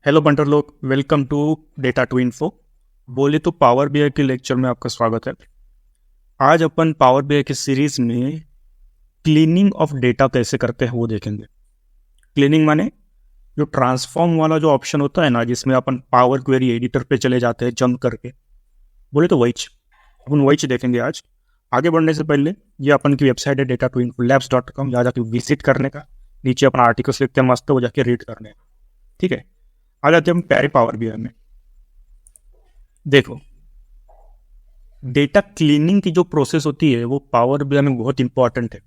Hello बंटर लोग, welcome to data to info. बोले तो पावर बीआई के लेक्चर में आपका स्वागत है। आज अपन पावर बीआई की सीरीज में क्लीनिंग ऑफ डेटा कैसे करते हैं वो देखेंगे। क्लीनिंग माने जो ट्रांसफॉर्म वाला जो ऑप्शन होता है ना, जिसमें अपन पावर क्वेरी एडिटर पे चले जाते हैं जंप करके, बोले तो अपन वही देखेंगे आज। आगे बढ़ने से पहले ये अपन की वेबसाइट है data2info.labs.com, यहाँ जाके विजिट करने का। नीचे अपना आर्टिकल्स लिखते हैं मस्त, वो जाके रीड करने का। ठीक है, आ जाते हैं हम प्यारे पावर बीआई में। देखो, डेटा क्लीनिंग की जो प्रोसेस होती है वो पावर बीआई में बहुत इंपॉर्टेंट है,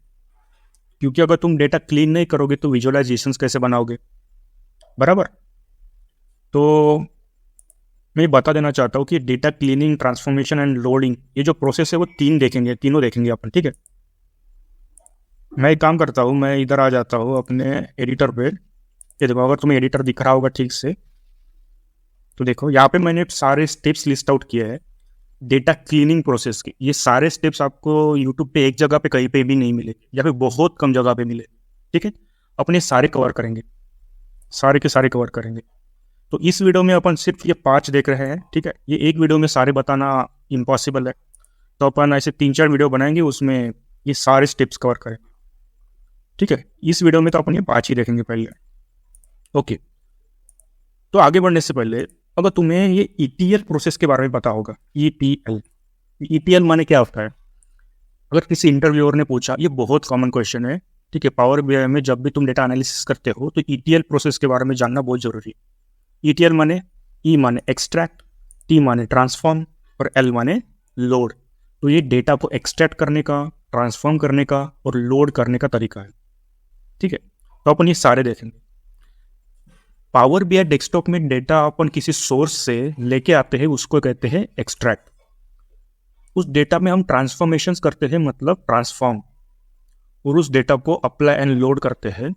क्योंकि अगर तुम डेटा क्लीन नहीं करोगे तो विजुअलाइजेशंस कैसे बनाओगे, बराबर। तो मैं बता देना चाहता हूँ कि data cleaning, transformation and loading, ये जो प्रोसेस है वो तीनों देखेंगे अपन। ठीक है, मैं एक काम करता हूँ, मैं इधर आ जाता हूँ अपने एडिटर पे। ये देखो, अगर तुम्हें एडिटर दिख रहा होगा ठीक से, तो देखो यहाँ पे मैंने सारे स्टेप्स लिस्ट आउट किए हैं डेटा क्लीनिंग प्रोसेस की। ये सारे स्टेप्स आपको यूट्यूब पे एक जगह पे कहीं पे भी नहीं मिले, या फिर बहुत कम जगह पे मिले। ठीक है, अपने सारे कवर करेंगे, सारे के सारे कवर करेंगे। तो इस वीडियो में अपन सिर्फ ये 5 देख रहे हैं। ठीक है, ये एक वीडियो में सारे बताना इम्पॉसिबल है, तो अपन ऐसे 3-4 वीडियो बनाएंगे, उसमें ये सारे स्टेप्स कवर करेंगे। ठीक है, इस वीडियो में तो अपन ये 5 ही देखेंगे पहले। ओके, तो आगे बढ़ने से पहले अगर तुम्हें ये ईटीएल प्रोसेस के बारे में पता होगा, ईटीएल माने क्या होता है? अगर किसी इंटरव्यूअर ने पूछा, ये बहुत कॉमन क्वेश्चन है। ठीक है, पावर बीआई में जब भी तुम डेटा एनालिसिस करते हो तो ईटीएल प्रोसेस के बारे में जानना बहुत जरूरी है। ईटीएल माने, ई माने एक्सट्रैक्ट, टी माने ट्रांसफॉर्म और एल माने लोड। तो ये डेटा को एक्सट्रैक्ट करने का, ट्रांसफॉर्म करने का और लोड करने का तरीका है। ठीक है, तो अपन ये सारे देखेंगे। पावर बीआई डेस्कटॉप में डेटा अपन किसी सोर्स से लेके आते हैं, उसको कहते हैं एक्सट्रैक्ट। उस डेटा में हम ट्रांसफॉर्मेशंस करते हैं, मतलब ट्रांसफॉर्म, और उस डेटा को अप्लाई एंड लोड करते हैं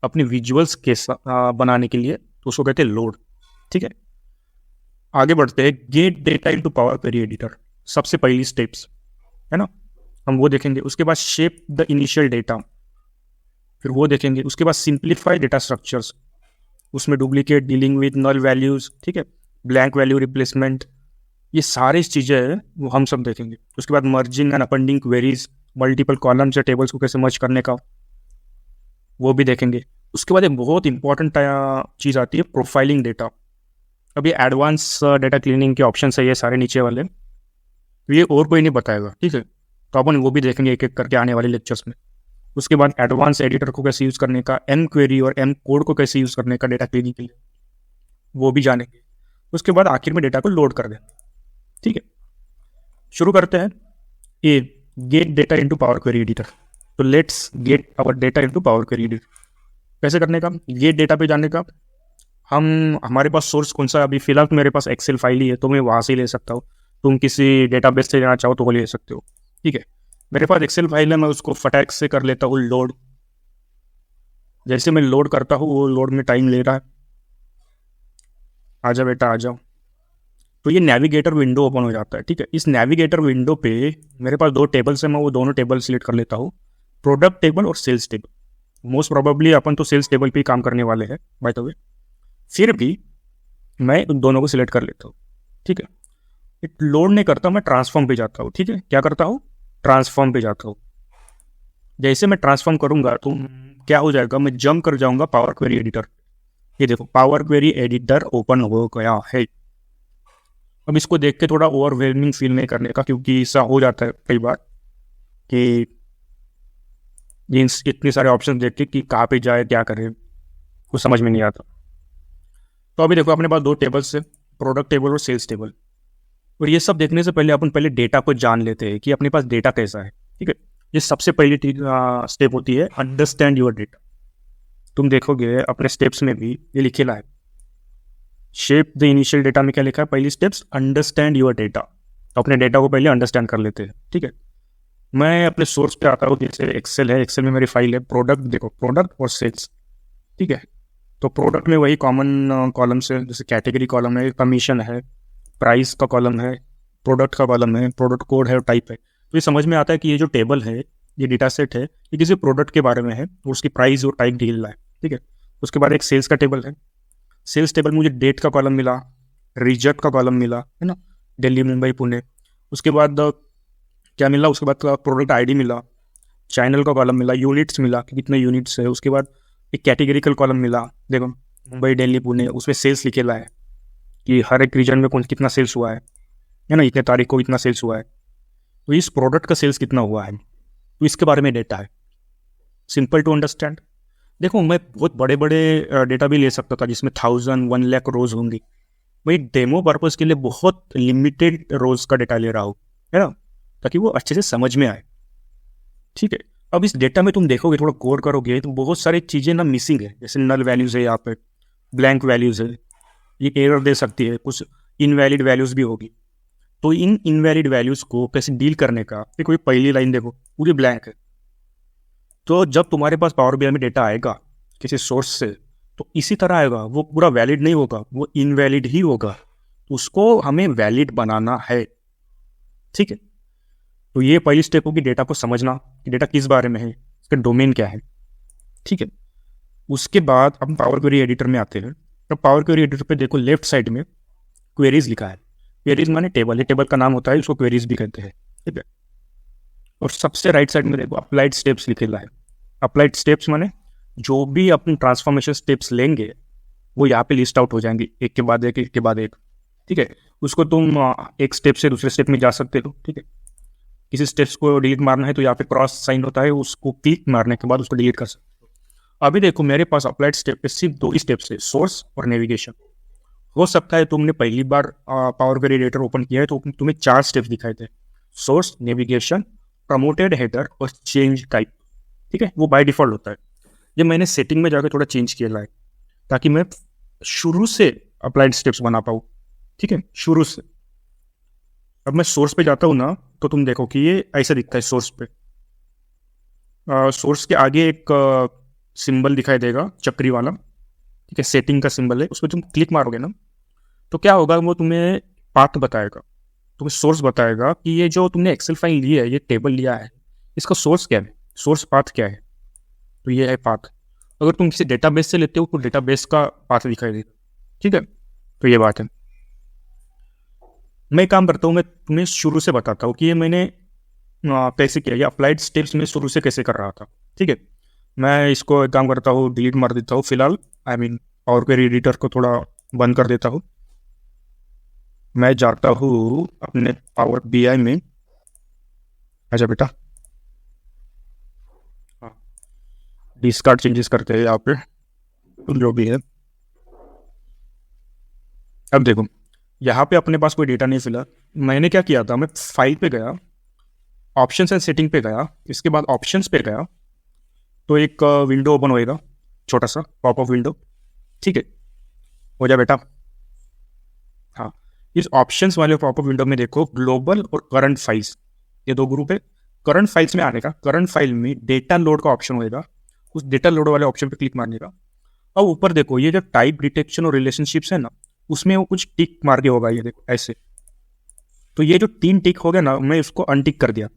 अपने विजुअल्स के बनाने के लिए, तो उसको कहते हैं लोड। ठीक है, आगे बढ़ते हैं। Gate data into power query editor, सबसे पहली स्टेप्स है ना, हम वो देखेंगे। उसके बाद शेप द इनिशियल डेटा, फिर वो देखेंगे। उसके बाद सिंप्लीफाई डेटा स्ट्रक्चर्स, उसमें duplicate, dealing with null values, ठीक है, ब्लैंक वैल्यू रिप्लेसमेंट, ये सारी चीज़ें हैं वो हम सब देखेंगे। उसके बाद merging and appending queries, multiple columns या टेबल्स को कैसे मर्ज करने का, वो भी देखेंगे। उसके बाद एक बहुत इंपॉर्टेंट चीज़ आती है प्रोफाइलिंग डेटा। अब ये एडवांस डेटा क्लीनिंग के ऑप्शन है ये सारे नीचे वाले, तो ये और कोई नहीं बताएगा। ठीक है, तो अपन वो भी देखेंगे एक एक करके आने वाले लेक्चर्स में। उसके बाद एडवांस एडिटर को कैसे यूज़ करने का, एम क्वेरी और एम कोड को कैसे यूज़ करने का डेटा क्लीनिंग के लिए, वो भी जानेंगे। उसके बाद आखिर में डेटा को लोड कर देंगे। ठीक है, शुरू करते हैं। A, get data into power query editor. तो let's get our data into power query editor. कैसे करने का? गेट डेटा पे जाने का। हमारे पास सोर्स कौन सा? अभी फिलहाल तो मेरे पास एक्सेल फाइल ही है, तो मैं वहाँ से ही ले सकता हूँ। तुम किसी डेटाबेस से लेना चाहो तो वो ले सकते हो। ठीक है, मेरे पास एक्सेल फाइल है, मैं उसको फटाक से कर लेता हूँ लोड। जैसे मैं लोड करता हूँ, वो लोड में टाइम ले रहा है। आजा बेटा आ जाओ। तो ये नेविगेटर विंडो ओपन हो जाता है। ठीक है, इस नेविगेटर विंडो पे मेरे पास 2 टेबल्स हैं, मैं वो दोनों टेबल सिलेक्ट कर लेता हूँ, प्रोडक्ट टेबल और सेल्स टेबल। मोस्ट प्रोबेबली अपन तो सेल्स टेबल पे ही काम करने वाले हैं बाय द वे, फिर भी मैं उन दोनों को सिलेक्ट कर लेता हूँ। ठीक है, लोड नहीं करता, मैं ट्रांसफॉर्म पे जाता हूँ। ठीक है, क्या करता हूँ? ट्रांसफॉर्म पे जाता हूँ। जैसे मैं ट्रांसफॉर्म करूंगा तो क्या हो जाएगा, मैं जंप कर जाऊंगा पावर क्वेरी एडिटर। ये देखो, पावर क्वेरी एडिटर ओपन हो गया है। अब इसको देख के थोड़ा ओवरवेलमिंग फील नहीं करने का, क्योंकि ऐसा हो जाता है कई बार कि इतने सारे ऑप्शन देख के कि कहाँ पे जाए, क्या करे, कुछ समझ में नहीं आता। तो अभी देखो, अपने पास 2 टेबल्स है, प्रोडक्ट टेबल और सेल्स टेबल। और ये सब देखने से पहले अपन पहले डेटा को जान लेते हैं कि अपने पास डेटा कैसा है। ठीक है, ये सबसे पहली स्टेप होती है अंडरस्टैंड योर डेटा। तुम देखोगे अपने स्टेप्स में भी ये लिखेला है, शेप द इनिशियल डेटा में क्या लिखा है? पहली स्टेप्स अंडरस्टैंड योर डेटा। तो अपने डेटा को पहले अंडरस्टैंड कर लेते हैं। ठीक है, मैं अपने सोर्स पे आता हूँ, जैसे एक्सेल है, एक्सेल में मेरी फाइल है प्रोडक्ट। देखो, प्रोडक्ट और सेल्स। ठीक है, तो प्रोडक्ट में वही कॉमन कॉलम्स है, जैसे कैटेगरी कॉलम है, कमीशन है, प्राइस का कॉलम है, प्रोडक्ट का कॉलम है, प्रोडक्ट कोड है और टाइप है। तो ये समझ में आता है कि ये जो टेबल है, ये डेटा सेट है, ये किसी प्रोडक्ट के बारे में है और उसकी प्राइस और टाइप डी रहा है। ठीक है, उसके बाद एक सेल्स का टेबल है। सेल्स टेबल मुझे डेट का कॉलम मिला, रिजल्ट का कॉलम मिला, है ना, दिल्ली मुंबई पुणे। उसके बाद क्या मिला, उसके बाद प्रोडक्ट आईडी मिला, चैनल का कॉलम मिला, यूनिट्स मिला कि कितने यूनिट्स है। उसके बाद एक कैटेगरिकल कॉलम मिला, देखो मुंबई दिल्ली पुणे, उसमें सेल्स लिखेला है कि हर एक रीजन में कौन कितना सेल्स हुआ है ना, इतने तारीख को इतना सेल्स हुआ है, तो इस प्रोडक्ट का सेल्स कितना हुआ है, तो इसके बारे में डेटा है। Simple to understand. देखो मैं बहुत बड़े बड़े डेटा भी ले सकता था जिसमें 1000-1 लाख रोज होंगी। वही डेमो पर्पज के लिए बहुत लिमिटेड रोज का डेटा ले रहा हूँ, है ना, ताकि वो अच्छे से समझ में आए। ठीक है, अब इस डेटा में तुम देखोगे, थोड़ा गौर करोगे तो बहुत सारी चीज़ें ना मिसिंग है। जैसे नल वैल्यूज़ है, यहाँ पे ब्लैंक वैल्यूज़ है, ये एरर दे सकती है, कुछ इनवैलिड वैल्यूज़ भी होगी। तो इन इनवैलिड वैल्यूज़ को कैसे डील करने का, देखो ये पहली लाइन देखो पूरी ब्लैंक है। तो जब तुम्हारे पास पावर बीआई में डेटा आएगा किसी सोर्स से, तो इसी तरह आएगा, वो पूरा वैलिड नहीं होगा, वो इनवैलिड ही होगा। तो उसको हमें वैलिड बनाना है। ठीक है, तो ये पहली स्टेप होगी डेटा को समझना कि डेटा किस बारे में है, इसका डोमेन क्या है। ठीक है, उसके बाद हम पावर क्वेरी एडिटर में आते हैं। तो पावर क्वेरी एडिटर पे देखो लेफ्ट साइड में क्वेरीज लिखा है। क्वेरीज माने टेबल, ये टेबल का नाम होता है, उसको क्वेरीज भी कहते हैं। ठीक है, और सबसे राइट साइड में देखो अप्लाइड स्टेप्स लिखेला है। अप्लाइड स्टेप्स माने जो भी अपने ट्रांसफॉर्मेशन स्टेप्स लेंगे वो यहाँ पे लिस्ट आउट हो जाएंगे, एक के बाद एक, एक के बाद एक। ठीक है, उसको तुम एक स्टेप से दूसरे स्टेप में जा सकते हो। ठीक है, किसी स्टेप्स को डिलीट मारना है तो यहाँ पे क्रॉस साइन होता है, उसको क्लिक मारने के बाद उसको डिलीट कर सकते हो। अभी देखो मेरे पास अप्लाइड स्टेप पे सिर्फ 2 ही स्टेप्स है, सोर्स और नेविगेशन। हो सकता है तुमने पहली बार पावर क्वेरी एडिटर ओपन किया है तो तुम्हें 4 स्टेप्स दिखाए थे, सोर्स, नेविगेशन, प्रमोटेड हेडर और चेंज टाइप। ठीक है, वो बाय डिफॉल्ट होता है। ये मैंने सेटिंग में जाकर थोड़ा चेंज किया है ताकि मैं शुरू से अप्लाइड स्टेप्स बना पाऊँ। ठीक है, शुरू से। अब मैं सोर्स पे जाता हूँ ना, तो तुम देखो कि ये ऐसा दिखता है सोर्स पे। सोर्स के आगे एक सिंबल दिखाई देगा चक्री वाला। ठीक है, सेटिंग का सिंबल है, उस पर तुम क्लिक मारोगे ना तो क्या होगा, वो तुम्हें पाथ बताएगा, तुम्हें सोर्स बताएगा कि ये जो तुमने एक्सेल फाइल ली है, ये टेबल लिया है, इसका सोर्स क्या है, सोर्स पाथ क्या है। तो ये है पाथ। अगर तुम किसी डेटाबेस से लेते हो तो डेटाबेस का पाथ दिखाई देगा। ठीक है, तो ये बात है। मैं काम करता हूँ, मैं तुम्हें शुरू से बताता हूँ कि ये मैंने कैसे किया, ये अप्लाइड स्टेप्स में शुरू से कैसे कर रहा था। ठीक है, मैं इसको एक काम करता हूँ, डिलीट मार देता हूँ फिलहाल। पावर क्वेरी एडिटर को थोड़ा बंद कर देता हूँ। मैं जाता हूँ अपने पावर बीआई में। अच्छा बेटा, हाँ, डिस्कार्ड चेंजेस करते हैं यहाँ पे जो भी है। अब देखो यहाँ पे अपने पास कोई डेटा नहीं फिलहाल। मैंने क्या किया था, मैं फाइल पे गया, ऑप्शंस एंड सेटिंग पे गया, इसके बाद ऑप्शंस पे गया तो एक विंडो ओपन होएगा, छोटा सा पॉपअप विंडो। ठीक है, हो जाए बेटा। हाँ, इस ऑप्शंस वाले पॉपअप विंडो में देखो ग्लोबल और करंट फाइल्स, ये 2 ग्रुप है। करंट फाइल्स में आने का, करंट फाइल में डेटा लोड का ऑप्शन होएगा, उस डेटा लोड वाले ऑप्शन पे क्लिक मारने का। अब ऊपर देखो ये जो टाइप डिटेक्शन और रिलेशनशिप्स है ना, उसमें वो कुछ टिक मार के होगा, ये देखो ऐसे। तो ये जो 3 टिक हो गया ना, मैं उसको अनटिक कर दिया।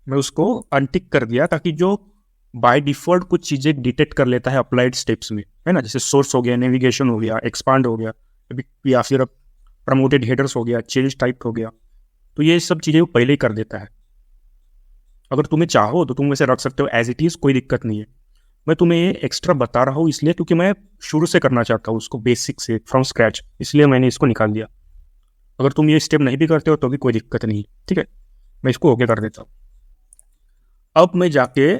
मैं उसको अनटिक कर दिया ताकि जो बाय डिफॉल्ट कुछ चीज़ें डिटेक्ट कर लेता है अप्लाइड स्टेप्स में, है ना, जैसे सोर्स हो गया, नेविगेशन हो गया, एक्सपांड हो गया, या फिर प्रमोटेड हेडर्स हो गया, चेंज टाइप हो गया, तो ये सब चीज़ें वो पहले ही कर देता है। अगर तुम्हें चाहो तो तुम वैसे रख सकते हो एज इट इज़, कोई दिक्कत नहीं है। मैं तुम्हें ये एक्स्ट्रा बता रहा हूँ इसलिए क्योंकि मैं शुरू से करना चाहता हूँ उसको, बेसिक से, फ्रॉम स्क्रैच, इसलिए मैंने इसको निकाल दिया। अगर तुम ये स्टेप नहीं भी करते हो तो भी कोई दिक्कत नहीं। ठीक है, मैं इसको ओके कर देता हूँ। अब मैं जाके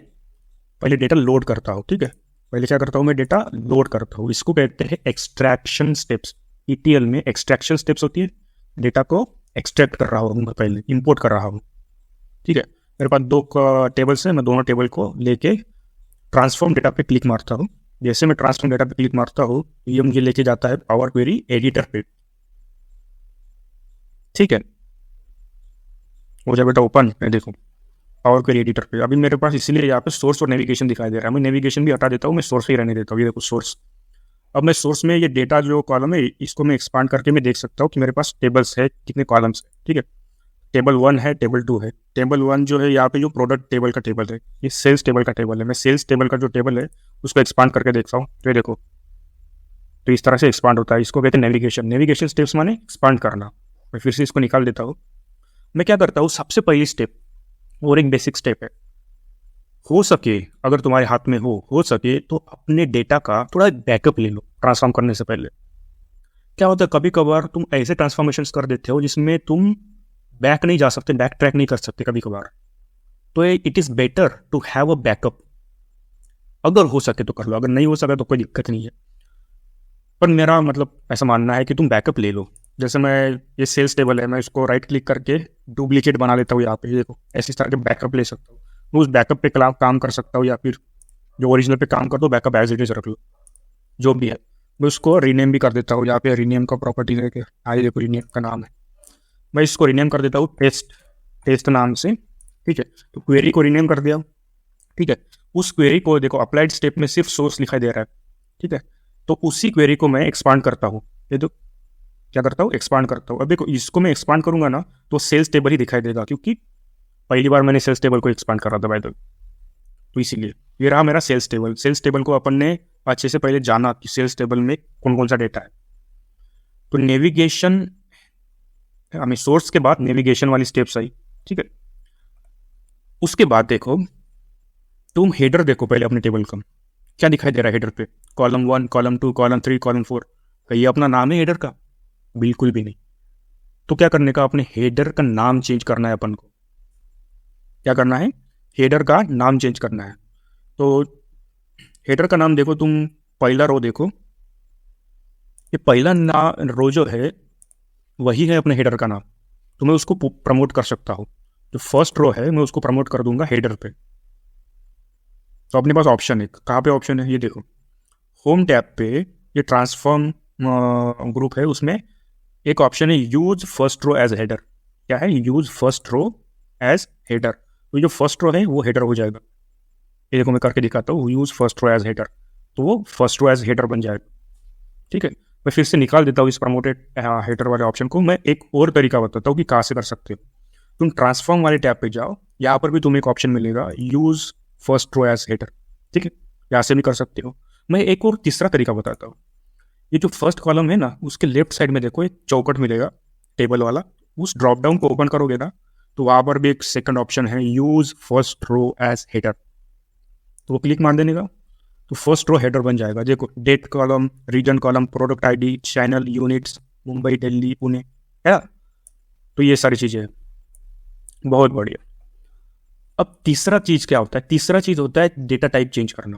पहले डेटा लोड करता हूँ। ठीक है, पहले क्या करता हूँ, मैं डेटा लोड करता हूँ। इसको कहते हैं एक्सट्रैक्शन स्टेप्स। ETL में एक्सट्रैक्शन स्टेप्स होती है, डेटा को एक्सट्रैक्ट कर रहा हूँ मैं, पहले इंपोर्ट कर रहा हूँ। ठीक है, मेरे पास 2 टेबल्स हैं, मैं दोनों टेबल को लेके ट्रांसफॉर्म डेटा पे क्लिक मारता हूँ। जैसे मैं ट्रांसफॉर्म डेटा पे क्लिक मारता हूँ, ये मुझे लेके जाता है पावर क्वेरी एडिटर पे। ठीक है, हो जाए बेटा ओपन। देखो पावर क्वेरी एडिटर पे अभी मेरे पास इसीलिए यहाँ पे सोर्स और नेविगेशन दिखाई दे रहा है। मैं नेविगेशन भी हटा देता हूँ, मैं सोर्स ही रहने देता हूँ। ये देखो सोर्स। अब मैं सोर्स में ये डेटा जो कॉलम है, इसको मैं एक्सपांड करके मैं देख सकता हूँ कि मेरे पास टेबल्स है, कितने कॉलम्स है। ठीक है, टेबल 1 है, टेबल 2 है। टेबल 1 जो है यहाँ पे जो प्रोडक्ट टेबल का टेबल है, ये सेल्स टेबल का टेबल है। मैं सेल्स टेबल का जो टेबल है उसको एक्सपांड करके देखता हूँ। तो ये देखो तो इस तरह से एक्सपांड होता है। इसको कहते हैं नेविगेशन। नेविगेशन स्टेप्स माने एक्सपांड करना। मैं फिर से इसको निकाल देता हूँ। मैं क्या करता हूँ, सबसे पहली स्टेप और एक बेसिक स्टेप है, हो सके अगर तुम्हारे हाथ में हो सके तो अपने डेटा का थोड़ा बैकअप ले लो ट्रांसफॉर्म करने से पहले। क्या होता है, कभी कभार तुम ऐसे ट्रांसफॉर्मेशंस कर देते हो जिसमें तुम बैक नहीं जा सकते, बैक ट्रैक नहीं कर सकते कभी कभार। तो it is better to have a backup. अगर हो सके तो कर लो, अगर नहीं हो सके तो कोई दिक्कत नहीं है। पर मेरा मतलब ऐसा मानना है कि तुम बैकअप ले लो। जैसे मैं ये सेल्स टेबल है, मैं इसको राइट क्लिक करके डुप्लीकेट बना लेता हूँ यहाँ पे, देखो ऐसी तरह के बैकअप ले सकता हूँ। मैं उस बैकअप पे काम कर सकता हूँ, या फिर जो ओरिजिनल पे काम कर दो, बैकअप एज इट इज रख लो जो भी है। मैं उसको रीनेम भी कर देता हूँ। यहाँ पे रीनेम का प्रॉपर्टी है कि आई देखो रीनेम का नाम है, मैं इसको रीनेम कर देता हूँ टेस्ट नाम से। ठीक है, तो क्वेरी को रीनेम कर दिया। ठीक है, उस क्वेरी को देखो अप्लाइड स्टेप में सिर्फ सोर्स लिखाई दे रहा है। ठीक है, तो उसी क्वेरी को मैं एक्सपांड करता हूँ। ये तो क्या करता हूँ, एक्सपांड करता हूँ। अब देखो इसको मैं एक्सपांड करूंगा ना तो सेल्स टेबल ही दिखाई देगा, क्योंकि पहली बार मैंने सेल्स टेबल को एक्सपांड करा था बाय द वे। तो इसीलिए ये रहा मेरा सेल्स टेबल। सेल्स टेबल को अपन ने अच्छे से पहले जाना कि सेल्स टेबल में कौन कौन सा डेटा है। तो नेविगेशन हमें सोर्स के बाद नेविगेशन वाली स्टेप्स आई। ठीक है, उसके बाद देखो तुम हेडर देखो पहले अपने टेबल का क्या दिखाई दे रहा है हेडर पे। Column 1, column 2, column 3, column 4। ये अपना नाम है हेडर का? बिल्कुल भी नहीं। तो क्या करने का, अपने हेडर का नाम चेंज करना है अपन को। क्या करना है, हेडर का नाम चेंज करना है। तो हेडर का नाम देखो तुम, पहला रो देखो, ये पहला रो जो है वही है अपने हेडर का नाम। तो मैं उसको प्रमोट कर सकता हूँ। जो फर्स्ट रो है मैं उसको प्रमोट कर दूंगा हेडर पे। तो अपने पास ऑप्शन है, कहाँ पे ऑप्शन है ये देखो, होम टैब पे ये ट्रांसफॉर्म ग्रुप है, उसमें एक ऑप्शन है use first row as header. क्या है, use first row as header. तो जो फर्स्ट रो है वो हेडर हो जाएगा। ये देखो मैं करके दिखाता हूँ, use first row as header, तो वो फर्स्ट रो एज हेडर बन जाएगा। ठीक है, मैं फिर से निकाल देता हूँ इस प्रमोटेड हेडर वाले ऑप्शन को। मैं एक और तरीका बताता हूँ कि कहाँ से कर सकते हो। तुम ट्रांसफॉर्म वाले टैब पे जाओ, यहाँ पर भी तुम्हें एक ऑप्शन मिलेगा use first row as header. ठीक है, यहाँ से भी कर सकते हो। मैं एक और तीसरा तरीका बताता हूँ। ये जो फर्स्ट कॉलम है ना, उसके लेफ्ट साइड में देखो एक चौकट मिलेगा टेबल वाला। उस ड्रॉप डाउन को ओपन करोगे ना तो वहाँ पर भी एक सेकंड ऑप्शन है use first row as header. तो वो क्लिक मार देने का तो फर्स्ट रो हेडर बन जाएगा। देखो date column, region column, product ID, channel, units, Mumbai, Delhi, Pune है। तो ये सारी चीज़ें हैं, बहुत बढ़िया। अब तीसरा चीज़ क्या होता है, तीसरा चीज़ होता है डेटा टाइप चेंज करना।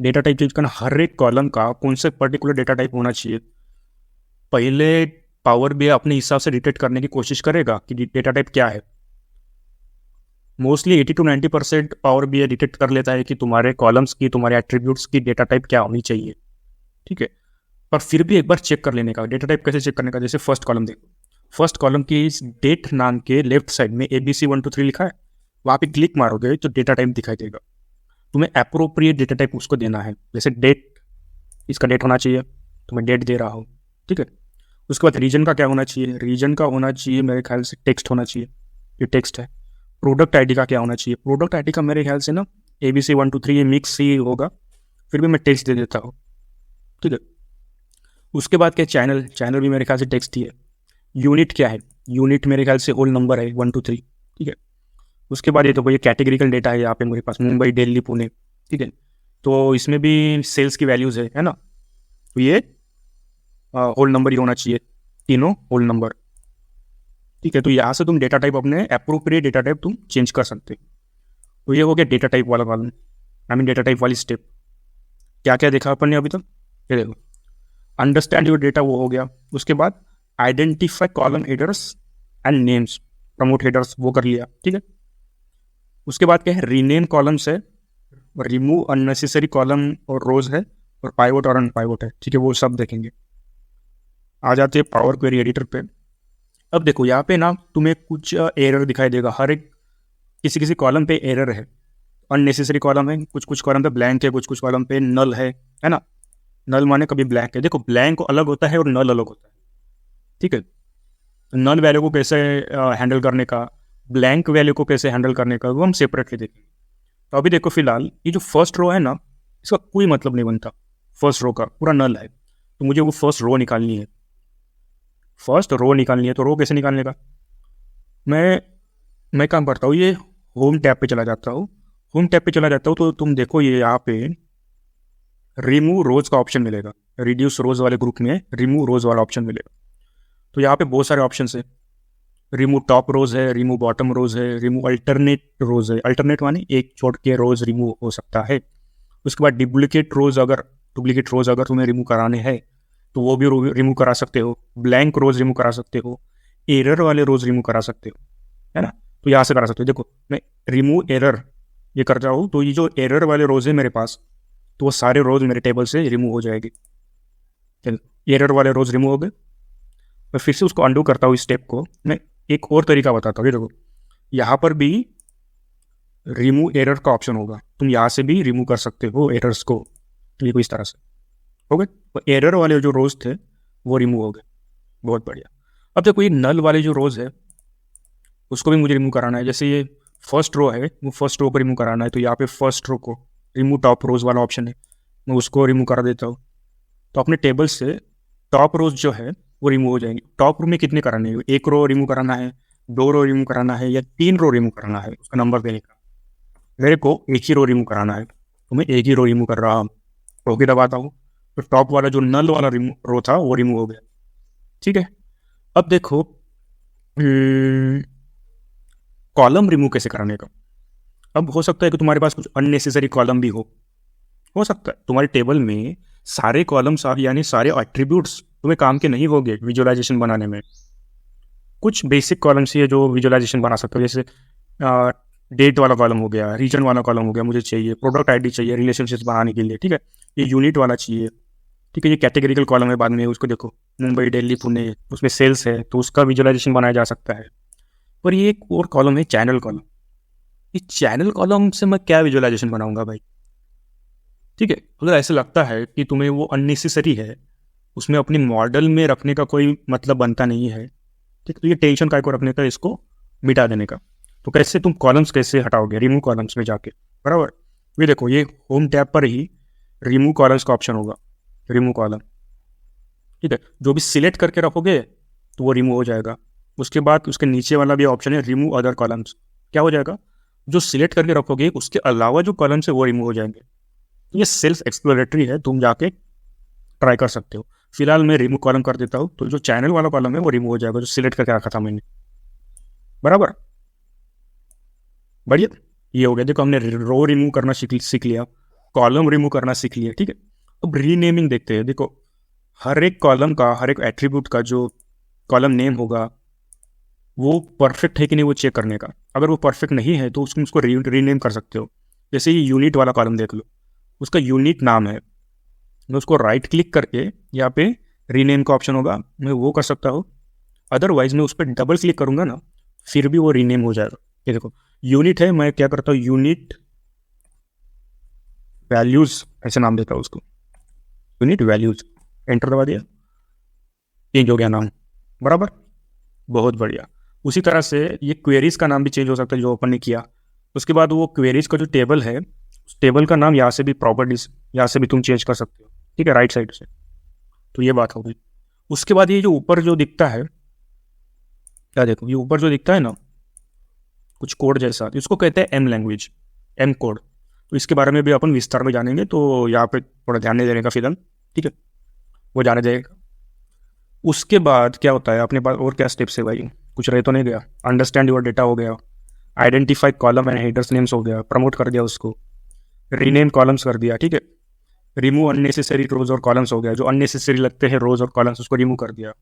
डेटा टाइप चेंज करना, हर एक कॉलम का कौन से पर्टिकुलर डेटा टाइप होना चाहिए। पहले पावर बीआई अपने हिसाब से डिटेक्ट करने की कोशिश करेगा कि डेटा टाइप क्या है। Mostly 80 to 90% power BI detect कर लेता है कि तुम्हारे कॉलम्स की, तुम्हारे एट्रीब्यूट्स की डेटा टाइप क्या होनी चाहिए। ठीक है, पर फिर भी एक बार चेक कर लेने का। डेटा टाइप कैसे चेक करने का, जैसे फर्स्ट कॉलम देखो, फर्स्ट कॉलम की इस डेट नाम के लेफ्ट साइड में ABC 1 2 3 लिखा है, वहाँ पे क्लिक मारोगे तो डेटा टाइप दिखाई देगा। तुम्हें अप्रोप्रिएट डेटा टाइप उसको देना है। जैसे डेट, इसका डेट होना चाहिए तो मैं डेट दे रहा हूँ। ठीक है, उसके बाद रीजन का क्या होना चाहिए, रीजन का होना चाहिए मेरे ख्याल से टेक्स्ट होना चाहिए, ये टेक्स्ट है। प्रोडक्ट आईडी का क्या होना चाहिए, प्रोडक्ट आईडी का मेरे ख्याल से ना ABC 1 2 3 ये मिक्स ही होगा, फिर भी मैं टेक्स्ट दे देता हूँ। ठीक है, उसके बाद क्या, चैनल, चैनल भी मेरे ख्याल से टेक्स्ट ही है। यूनिट क्या है, यूनिट मेरे ख्याल से होल नंबर है 1 2 3। ठीक है, उसके बाद ये तो ये कैटेगरिकल डेटा है यहाँ पे मेरे पास, मुंबई, दिल्ली, पुणे। ठीक है, तो इसमें भी सेल्स की वैल्यूज़ है ना, तो ये होल नंबर ही होना चाहिए, तीनों होल नंबर। ठीक है, तो यहाँ से तुम डेटा टाइप अपने अप्रोप्रिएट डेटा टाइप तुम चेंज कर सकते हो। तो ये हो गया डेटा टाइप वाला column, I mean data type वाली स्टेप। क्या क्या देखा अपन ने अभी तक, ये देखो अंडरस्टैंड योर डेटा वो हो गया। उसके बाद identify column headers and names, promote headers वो कर लिया। ठीक है, उसके बाद क्या है, रीनेम कॉलम्स है, रिमूव अननेसेसरी कॉलम और रोज है, और पाइवट और अनपाइवट है। ठीक है, वो सब देखेंगे। आ जाते हैं पावर क्वेरी एडिटर पे। अब देखो यहाँ पे ना तुम्हें कुछ एरर दिखाई देगा, हर एक किसी किसी कॉलम पे एरर है, अननेसेसरी कॉलम है, कुछ कुछ कॉलम पे ब्लैंक है, कुछ कुछ कॉलम पे नल है ना। नल माने कभी ब्लैंक है, देखो ब्लैंक अलग होता है और नल अलग होता है। ठीक है, नल वैल्यू को कैसे हैंडल करने का, ब्लैंक वैल्यू को कैसे हैंडल करने का, वो हम सेपरेटली देखेंगे। तो अभी देखो फिलहाल ये जो फर्स्ट रो है ना, इसका कोई मतलब नहीं बनता। फर्स्ट रो का पूरा नल है, तो मुझे वो फर्स्ट रो निकालनी है। फर्स्ट रो निकालनी है तो रो कैसे निकालने का, मैं काम करता हूँ, ये होम टैब पे चला जाता हूँ। होम टैब पे चला जाता हूँ तो तुम देखो ये यहाँ पे रिमूव रोज का ऑप्शन मिलेगा। रिड्यूस रोज वाले ग्रुप में रिमूव रोज वाला ऑप्शन मिलेगा। तो यहाँ पे बहुत सारे ऑप्शन है। रिमूव टॉप रोज है, रिमूव बॉटम रोज है, रिमूव अल्टरनेट रोज है। अल्टरनेट माने एक छोड़ के रोज रिमूव हो सकता है। उसके बाद डुप्लीकेट रोज अगर तुम्हें रिमूव कराने हैं तो वो भी रिमूव करा सकते हो। ब्लैंक रोज रिमूव करा सकते हो। एरर वाले रोज रिमूव करा सकते हो, है ना। तो यहाँ से करा सकते हो। देखो मैं रिमूव एरर ये कर रहा हूँ, तो ये जो एरर वाले रोज है मेरे पास, तो वो सारे रोज मेरे टेबल से रिमूव हो जाएगी। एरर वाले रोज रिमूव हो गए। मैं फिर से उसको अंडू करता हूँ इस स्टेप को। मैं एक और तरीका बताता हूँ। देखो यहाँ पर भी रिमूव एरर का ऑप्शन होगा, तुम यहाँ से भी रिमूव कर सकते हो एरर्स को। ये कोई इस तरह से हो गए। तो एरर वाले जो रोज थे वो रिमूव हो गए। बहुत बढ़िया। अब देखो ये नल वाले जो रोज है उसको भी मुझे रिमूव कराना है। जैसे ये फर्स्ट रो है, वो फर्स्ट रो को रिमूव कराना है, तो यहाँ पे फर्स्ट रो को रिमूव टॉप रोज वाला ऑप्शन है, मैं उसको रिमूव करा देता हूँ। तो अपने टेबल से टॉप रोज जो है वो रिमूव हो जाएंगे। टॉप रो में कितने कराने हैं, एक रो रिमूव कराना है, 2 रो रिमूव कराना है, या 3 रो रिमूव कराना है, उसका नंबर देने का। मेरे को एक ही रो रिमूव कराना है, तो मैं एक ही रो रिमूव कर रहा हूँ। ओके दबाता हूँ, तो टॉप वाला जो नल वाला रो था वो रिमूव हो गया। ठीक है। अब देखो कॉलम रिमूव कैसे कराने का। अब हो सकता है कि तुम्हारे पास कुछ अननेसेसरी कॉलम भी हो सकता है तुम्हारे टेबल में सारे कॉलम्स यानी सारे एट्रीब्यूट्स तुम्हें काम के नहीं होंगे विजुअलाइजेशन बनाने में। कुछ बेसिक कॉलम्स ही है जो विजुअलाइजेशन बना सकते हो। जैसे डेट वाला कॉलम हो गया, रीजन वाला कॉलम हो गया, मुझे चाहिए प्रोडक्ट आईडी चाहिए रिलेशनशिप्स बनाने के लिए। ठीक है। ये यूनिट वाला चाहिए। ठीक है। ये कैटेगरिकल कॉलम है, बाद में उसको देखो मुंबई दिल्ली पुणे, उसमें सेल्स है तो उसका विजुअलाइजेशन बनाया जा सकता है। पर ये एक और कॉलम है चैनल कॉलम। इस चैनल कॉलम से मैं क्या विजुअलाइजेशन बनाऊंगा भाई। ठीक है। अगर ऐसा लगता है कि तुम्हें वो अननेसेसरी है, उसमें अपनी मॉडल में रखने का कोई मतलब बनता नहीं है, ठीक, तो ये टेंशन काय को रखने का, इसको मिटा देने का। तो कैसे तुम कॉलम्स कैसे हटाओगे, रिमूव कॉलम्स में जाके, बराबर। ये देखो ये होम टैब पर ही रिमूव कॉलम्स का ऑप्शन होगा, रिमूव कॉलम। ठीक है। जो भी सिलेक्ट करके रखोगे तो वो रिमूव हो जाएगा। उसके बाद उसके नीचे वाला भी ऑप्शन है रिमूव अदर कॉलम्स। क्या हो जाएगा, जो सिलेक्ट करके रखोगे उसके अलावा जो कॉलम्स है वो रिमूव हो जाएंगे। ये सेल्फ एक्सप्लोरेटरी है, तुम जाके ट्राई कर सकते हो। फिलहाल मैं रिमूव कॉलम कर देता हूँ, तो जो चैनल वाला कॉलम है वो रिमूव हो जाएगा, जो सिलेक्ट करके रखा था मैंने, बराबर। बढ़िया। ये हो गया। देखो हमने रो रिमूव करना सीख लिया, कॉलम रिमूव करना सीख लिया। ठीक है। अब रीनेमिंग देखते हैं। देखो हर एक कॉलम का, हर एक एट्रीब्यूट का जो कॉलम नेम होगा वो परफेक्ट है कि नहीं वो चेक करने का। अगर वो परफेक्ट नहीं है तो उसको रीनेम कर सकते हो। जैसे ये यूनिट वाला कॉलम देख लो, उसका यूनिट नाम है, मैं उसको राइट क्लिक करके यहाँ पे रीनेम का ऑप्शन होगा, मैं वो कर सकता हूँ। अदरवाइज मैं उस पर डबल क्लिक करूँगा ना, फिर भी वो रीनेम हो जाएगा। ये देखो यूनिट है, मैं क्या करता हूँ यूनिट वैल्यूज ऐसे नाम देता हूँ उसको, यूनिट वैल्यूज। एंटर दबा दिया, चेंज हो गया नाम, बराबर। बहुत बढ़िया। उसी तरह से ये क्वेरीज का नाम भी चेंज हो सकता है जो अपन ने किया। उसके बाद वो क्वेरीज का जो टेबल है, उस टेबल का नाम यहाँ से भी प्रॉपर्टीज यहाँ से भी तुम चेंज कर सकते हो। ठीक है, राइट साइड से। तो ये बात हो गई। उसके बाद ये जो ऊपर जो दिखता है, क्या देखो ये ऊपर जो दिखता है ना कुछ कोड जैसा, इसको कहते हैं एम लैंग्वेज, एम कोड। तो इसके बारे में भी अपन विस्तार में जानेंगे, तो यहाँ पे थोड़ा ध्यान नहीं देने का फिलहाल। ठीक है, वो जाने जाएगा। उसके बाद क्या होता है अपने पास, और क्या स्टेप्स है भाई, कुछ रह तो नहीं गया। अंडरस्टैंड योर डेटा हो गया, identify column and headers names हो गया, प्रमोट कर दिया उसको, रीनेम कॉलम्स कर दिया। ठीक है, रिमूव अननेसेसरी रोज और कॉलम्स हो गया, जो अननेसेसरी लगते हैं रोज और कॉलम्स उसको रिमूव कर दिया।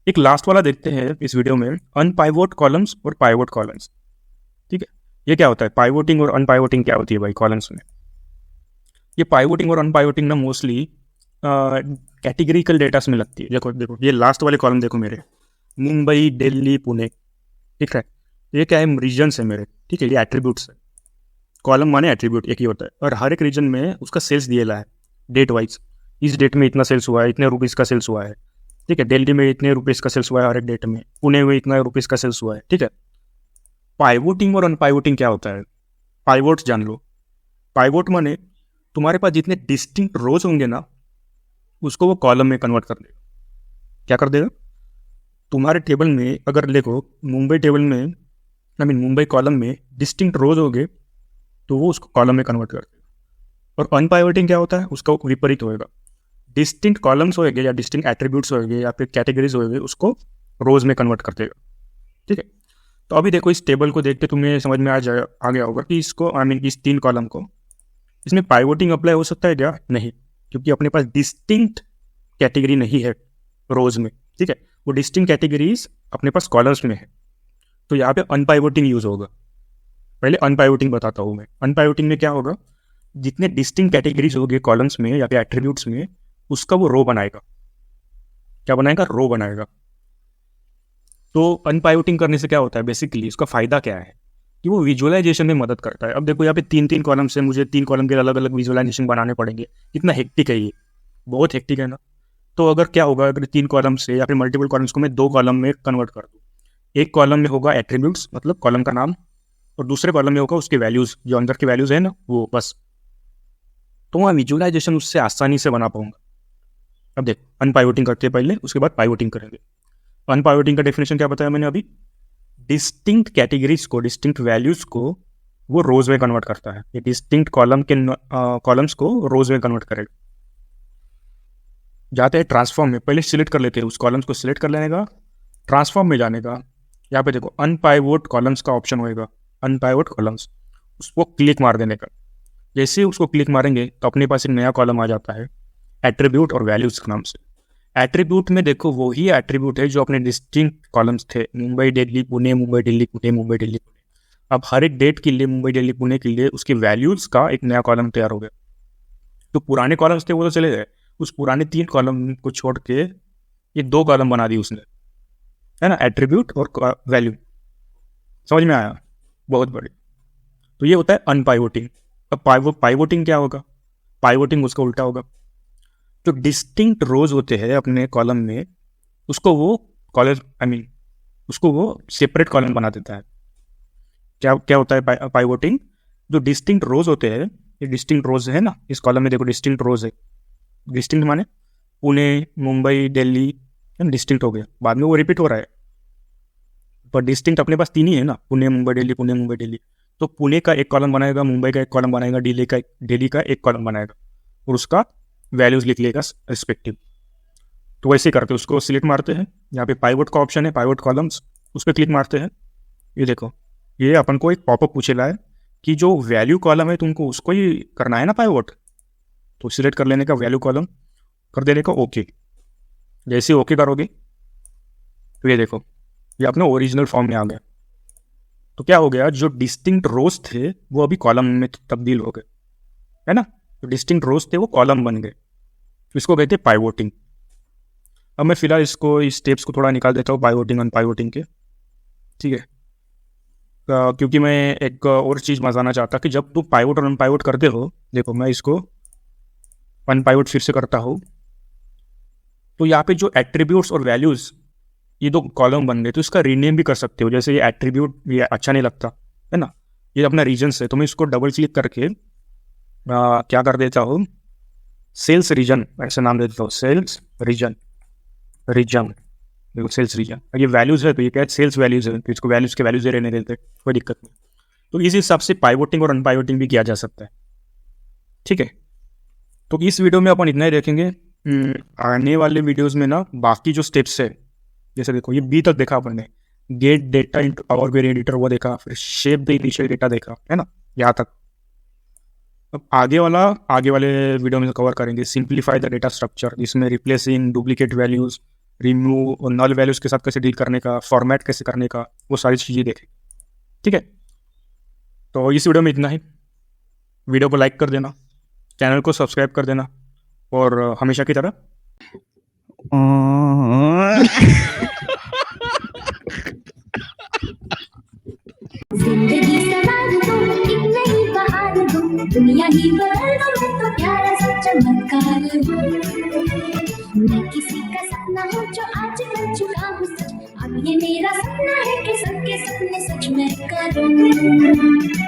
एक लास्ट वाला देखते हैं इस वीडियो में, अनपाइवोट कॉलम्स और पाइवोट कॉलम्स। ठीक है, ये क्या होता है, पाइवोटिंग और अनपाइवोटिंग क्या होती है भाई कॉलम्स में। ये पाइवोटिंग और अनपाइवोटिंग ना मोस्टली कैटेगरिकल डेटास में लगती है। देखो देखो ये लास्ट वाले कॉलम देखो मेरे, मुंबई दिल्ली पुणे। ठीक है, ये क्या है, रीजन्स है मेरे। ठीक है, ये एट्रीब्यूट्स है। कॉलम माने एट्रीब्यूट एक ही होता है, और हर एक रीजन में उसका सेल्स दिया है डेट वाइज। इस डेट में इतना सेल्स हुआ है, इतने रुपीज़ का सेल्स हुआ है। ठीक है, दिल्ली में इतने रुपीज़ का सेल्स हुआ है हर एक डेट में, पुणे में इतना रुपीज़ का सेल्स हुआ है। ठीक है, पाइवोटिंग और अनपाइवोटिंग क्या होता है, पाइवोट जान लो। पाइवोट माने तुम्हारे पास जितने डिस्टिंक्ट रोज होंगे ना, उसको वो कॉलम में कन्वर्ट कर देगा। क्या कर देगा? तुम्हारे टेबल में अगर देखो मुंबई टेबल में मुंबई कॉलम में डिस्टिंक्ट रोज हो गए तो वो उसको कॉलम में कन्वर्ट कर देगा। और अनपाइवटिंग क्या होता है? उसका विपरीत होएगा। डिस्टिंक्ट कॉलम्स होएंगे या डिस्टिंक्ट एट्रीब्यूट्स होएंगे या फिर कैटेगरीज होएंगे, उसको रोज में कन्वर्ट कर देगा। ठीक है, तो अभी देखो इस टेबल को देख के तुम्हें समझ में आ गया होगा कि इसको इस 3 कॉलम को इसमें पाइवोटिंग अप्लाई हो सकता है क्या? नहीं, क्योंकि अपने पास डिस्टिंक्ट कैटेगरी नहीं है रोज में। ठीक है, वो डिस्टिंक्ट कैटेगरीज अपने पास कॉलम्स में है, तो यहाँ पे अनपाइवोटिंग यूज होगा। पहले अनपाइवोटिंग बताता हूँ मैं। अनपाइवोटिंग में क्या होगा? जितने डिस्टिंक्ट कैटेगरीज होंगे कॉलम्स में या फिर एट्रीब्यूट्स में, उसका वो रो बनाएगा। क्या बनाएगा? रो बनाएगा। तो अनपाइवोटिंग करने से क्या होता है? बेसिकली उसका फायदा क्या है कि वो विजुअलाइजेशन में मदद करता है। अब देखो यहाँ पे 3 कॉलम से मुझे 3 कॉलम के अलग अलग विजुअलाइजेशन बनाने पड़ेंगे। कितना हेक्टिक है ये, बहुत हेक्टिक है ना। तो अगर क्या होगा, अगर 3 कॉलम से या फिर मल्टीपल कॉलम्स को मैं 2 कॉलम में कन्वर्ट कर दूँ, एक कॉलम में होगा एट्रीब्यूट्स मतलब कॉलम का नाम, और दूसरे कॉलम में होगा उसके वैल्यूज, जो अंदर के वैल्यूज है ना वो, बस। तो वहाँ विजुअलाइजेशन उससे आसानी से बना पाऊंगा। अब देख, अनपाइवोटिंग करते हैं पहले, उसके बाद पाइवोटिंग करेंगे। अनपाइवोटिंग का डेफिनेशन क्या बताया मैंने अभी? डिस्टिंक्ट कैटेगरीज को, डिस्टिंक्ट वैल्यूज को वो रोज में कन्वर्ट करता है। ये डिस्टिंक्ट कॉलम्स को रोज में कन्वर्ट करेगा। जाते हैं ट्रांसफॉर्म में, पहले सिलेक्ट कर लेते हैं, उस कॉलम्स को सिलेक्ट कर लेने का, ट्रांसफॉर्म में जाने का। यहाँ पे देखो अनपाइवोट कॉलम्स का ऑप्शन होएगा, अनपाइवोट कॉलम्स, उसको क्लिक मार देने का। जैसे उसको क्लिक मारेंगे तो अपने पास एक नया कॉलम आ जाता है एट्रीब्यूट और वैल्यूज के नाम से। एट्रीब्यूट में देखो वही एट्रीब्यूट है जो अपने डिस्टिंक्ट कॉलम्स थे, मुंबई दिल्ली पुणे, मुंबई दिल्ली पुणे, मुंबई दिल्ली पुणे। अब हर एक डेट के लिए, मुंबई दिल्ली पुणे के लिए, उसके वैल्यूज का एक नया कॉलम तैयार हो गया। तो पुराने कॉलम्स थे वो तो चले गए, उस पुराने 3 कॉलम को छोड़ के ये 2 कॉलम बना दी उसने, है ना, एट्रीब्यूट और वैल्यू। समझ में आया? बहुत बड़ी। तो ये होता है अनपाइवोटिंग। अब पाइवोटिंग क्या होगा? पाइवोटिंग उसका उल्टा होगा। जो डिस्टिंक्ट रोज होते हैं अपने कॉलम में, उसको वो कॉलम उसको वो सेपरेट कॉलम बना देता है। क्या क्या होता है पाइवोटिंग? जो डिस्टिंक्ट रोज होते हैं, ये डिस्टिंक्ट रोज है ना, इस कॉलम में देखो डिस्टिंक्ट रोज है। डिस्टिंक्ट माने पुणे, मुंबई, दिल्ली, डिस्टिंक्ट हो गया, बाद में वो रिपीट हो रहा है, पर डिस्टिंक्ट अपने पास 3 ही है ना, पुणे मुंबई दिल्ली, पुणे मुंबई दिल्ली। तो पुणे का एक कॉलम बनाएगा, मुंबई का एक कॉलम बनाएगा, दिल्ली का एक कॉलम बनाएगा, और उसका वैल्यूज लिख लेगा रिस्पेक्टिव। तो वैसे करके उसको सिलेक्ट मारते हैं। यहाँ पे पाइवोट का ऑप्शन है, पाइवोट कॉलम्स, उस पर क्लिक मारते हैं। ये देखो, ये अपन को एक पॉपअप पूछेला है कि जो वैल्यू कॉलम है तुमको उसको ही करना है ना पाइवोट। तो सिलेक्ट कर लेने का, वैल्यू कॉलम कर देने का, ओके। जैसे ओके करोगे तो ये देखो ये अपने ओरिजिनल फॉर्म में आ गया। तो क्या हो गया, जो डिस्टिंक्ट रोज थे वो अभी कॉलम में तब्दील हो गए, है ना। जो डिस्टिंक्ट रोज थे वो कॉलम बन गए। इसको कहते हैं पाइवोटिंग। अब मैं फिलहाल इस स्टेप्स को थोड़ा निकाल देता हूँ पाइवोटिंग अनपाइवोटिंग के। ठीक है, क्योंकि मैं एक और चीज़ बताना चाहता कि जब तुम पाइवोट और अनपाइवोट करते हो, देखो मैं इसको अनपाइवोट फिर से करता हूँ, तो यहाँ पे जो एट्रीब्यूट्स और वैल्यूज ये 2 कॉलम बन गए, तो इसका रीनेम भी कर सकते हो। जैसे ये एट्रीब्यूट, ये अच्छा नहीं लगता है ना, ये अपना रीजन है, तो मैं इसको डबल क्लिक करके क्या कर देता हूँ, सेल्स रीजन ऐसा नाम दे देता हूँ, सेल्स रीजन। देखो सेल्स रीजन, ये वैल्यूज है तो ये क्या है, सेल्स वैल्यूज है, तो इसको वैल्यूज के वैल्यूज रहने देते, कोई दिक्कत नहीं। तो इस हिसाब से पाइवोटिंग और अनपाइवोटिंग भी किया जा सकता है। ठीक है, तो इस वीडियो में अपन इतना ही देखेंगे। आने वाले वीडियोज में ना बाकी जो स्टेप्स है, जैसे देखो ये बी तक देखा अपन ने, gate data into power query editor वो देखा, फिर शेप द इनिशियल डेटा देखा, है ना, यहाँ तक। अब आगे वाले वीडियो में कवर करेंगे सिंप्लीफाई द डेटा स्ट्रक्चर, जिसमें रिप्लेसिंग डुप्लीकेट वैल्यूज, रिमूव और नल वैल्यूज के साथ कैसे डील करने का, फॉर्मेट कैसे करने का, वो सारी चीज़ें देखें। ठीक है, तो इस वीडियो में इतना ही। वीडियो को लाइक कर देना, चैनल को सब्सक्राइब कर देना, और हमेशा की तरह जिंदगी सवार दो, एक नई बहार दो, दुनिया ही बदल दो, मैं तो प्यारा सा चमत्कार हूँ। मैं किसी का सपना हूँ जो आज बन चुका हूँ सच, अब ये मेरा सपना है कि सबके सपने सच मैं करूँ।